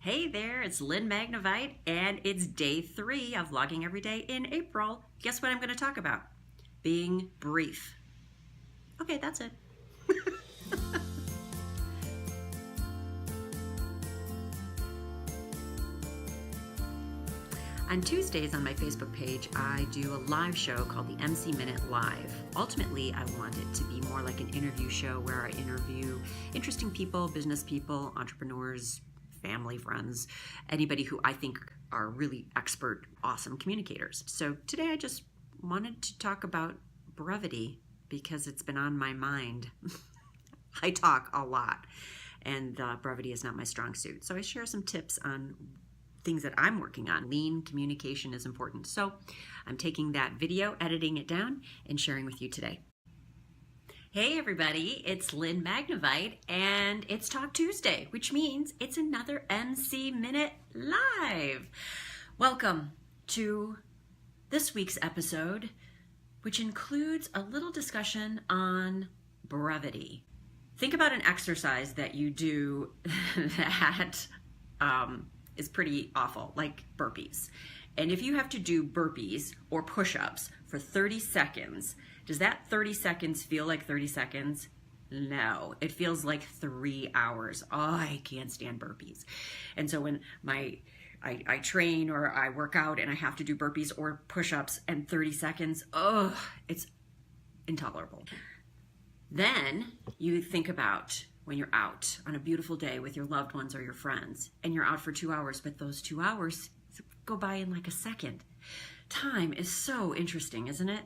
Hey there, it's Lynne Magnavite, and it's day 3 of vlogging every day in April. Guess what I'm going to talk about? Being brief. Okay, that's it. On Tuesdays on my Facebook page, I do a live show called the MC Minute Live. Ultimately, I want it to be more like an interview show where I interview interesting people, business people, entrepreneurs, family, friends, anybody who I think are really expert, awesome communicators. So today I just wanted to talk about brevity because it's been on my mind. I talk a lot, and brevity is not my strong suit. So I share some tips on things that I'm working on. Lean communication is important. So I'm taking that video, editing it down, and sharing with you today. Hey everybody, it's Lynne Magnavite, and it's Talk Tuesday, which means it's another MC Minute Live. Welcome to this week's episode, which includes a little discussion on brevity. Think about an exercise that you do that is pretty awful, like burpees. And if you have to do burpees or push-ups for 30 seconds, does that 30 seconds feel like 30 seconds? No, it feels like 3 hours. Oh, I can't stand burpees. And so when I train or I work out and I have to do burpees or push-ups and 30 seconds, oh, it's intolerable. Then you think about when you're out on a beautiful day with your loved ones or your friends, and you're out for 2 hours, but those 2 hours go by in like a second. Time is so interesting, isn't it?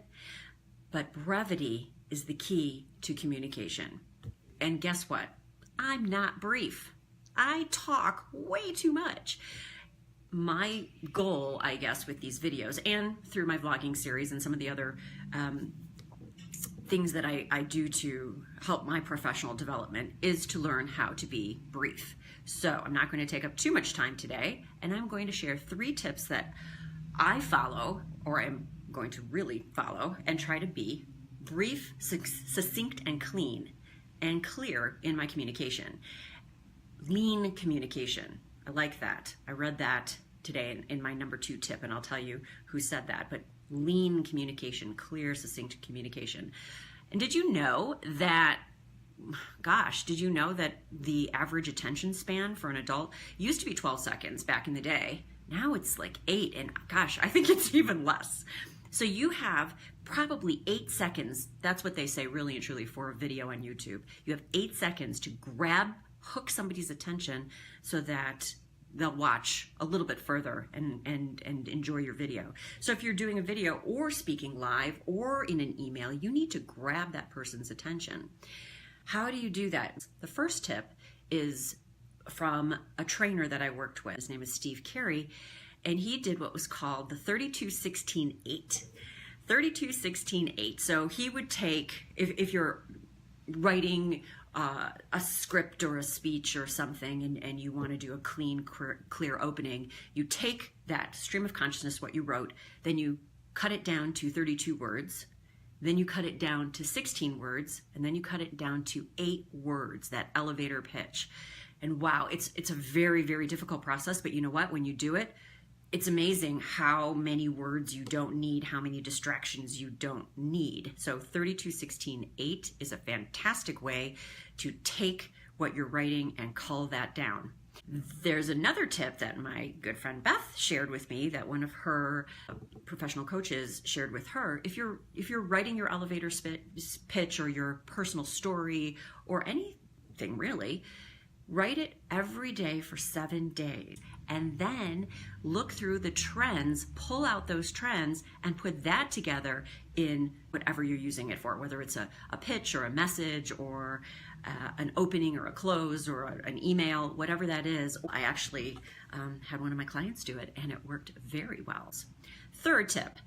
But brevity is the key to communication. And guess what? I'm not brief. I talk way too much. My goal, I guess, with these videos and through my vlogging series and some of the other things that I do to help my professional development is to learn how to be brief. So I'm not going to take up too much time today, and I'm going to share 3 tips that I follow, or I'm going to really follow, and try to be brief, succinct, and clean and clear in my communication. Lean communication. I like that. I read that today in my number 2 tip, and I'll tell you who said that, but lean communication, clear, succinct communication. And did you know that, did you know that the average attention span for an adult used to be 12 seconds back in the day? Now it's like 8, and I think it's even less. So you have probably 8 seconds, that's what they say really and truly for a video on YouTube. You have 8 seconds to hook somebody's attention so that they'll watch a little bit further and enjoy your video. So if you're doing a video or speaking live or in an email, you need to grab that person's attention. How do you do that? The first tip is from a trainer that I worked with. His name is Steve Carey, and he did what was called the 32-16-8. 32-16-8. So he would take, if you're writing a script or a speech or something, and you want to do a clean, clear opening, you take that stream of consciousness, what you wrote, then you cut it down to 32 words, then you cut it down to 16 words, and then you cut it down to 8 words, that elevator pitch. And wow, it's a very, very difficult process, but you know what? When you do it, it's amazing how many words you don't need, how many distractions you don't need. So 32-16-8 is a fantastic way to take what you're writing and cull that down. There's another tip that my good friend Beth shared with me that one of her professional coaches shared with her. If you're writing your elevator pitch or your personal story or anything really, write it every day for 7 days, and then look through the trends, pull out those trends, and put that together in whatever you're using it for, whether it's a pitch or a message or an opening or a close or an email, whatever that is. I actually had one of my clients do it, and it worked very well. Third tip.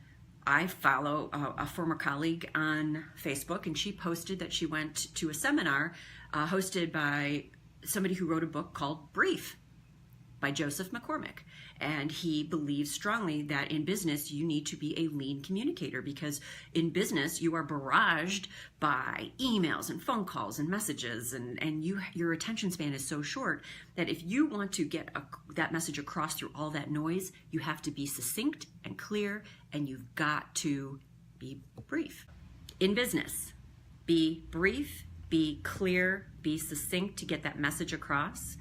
I follow a former colleague on Facebook, and she posted that she went to a seminar hosted by somebody who wrote a book called Brief. by Joseph McCormick. And he believes strongly that in business, you need to be a lean communicator, because in business, you are barraged by emails and phone calls and messages, and your attention span is so short that if you want to get that message across through all that noise, you have to be succinct and clear, and you've got to be brief. In business, be brief, be clear, be succinct to get that message across.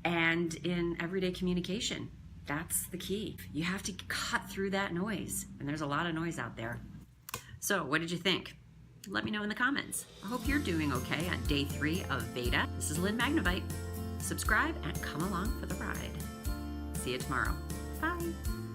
And in everyday communication, that's the key. You have to cut through that noise, and there's a lot of noise out there. So what did you think? Let me know in the comments. I hope you're doing okay on day 3 of Veda. This is Lynne Magnavite. Subscribe and come along for the ride. See you tomorrow. Bye.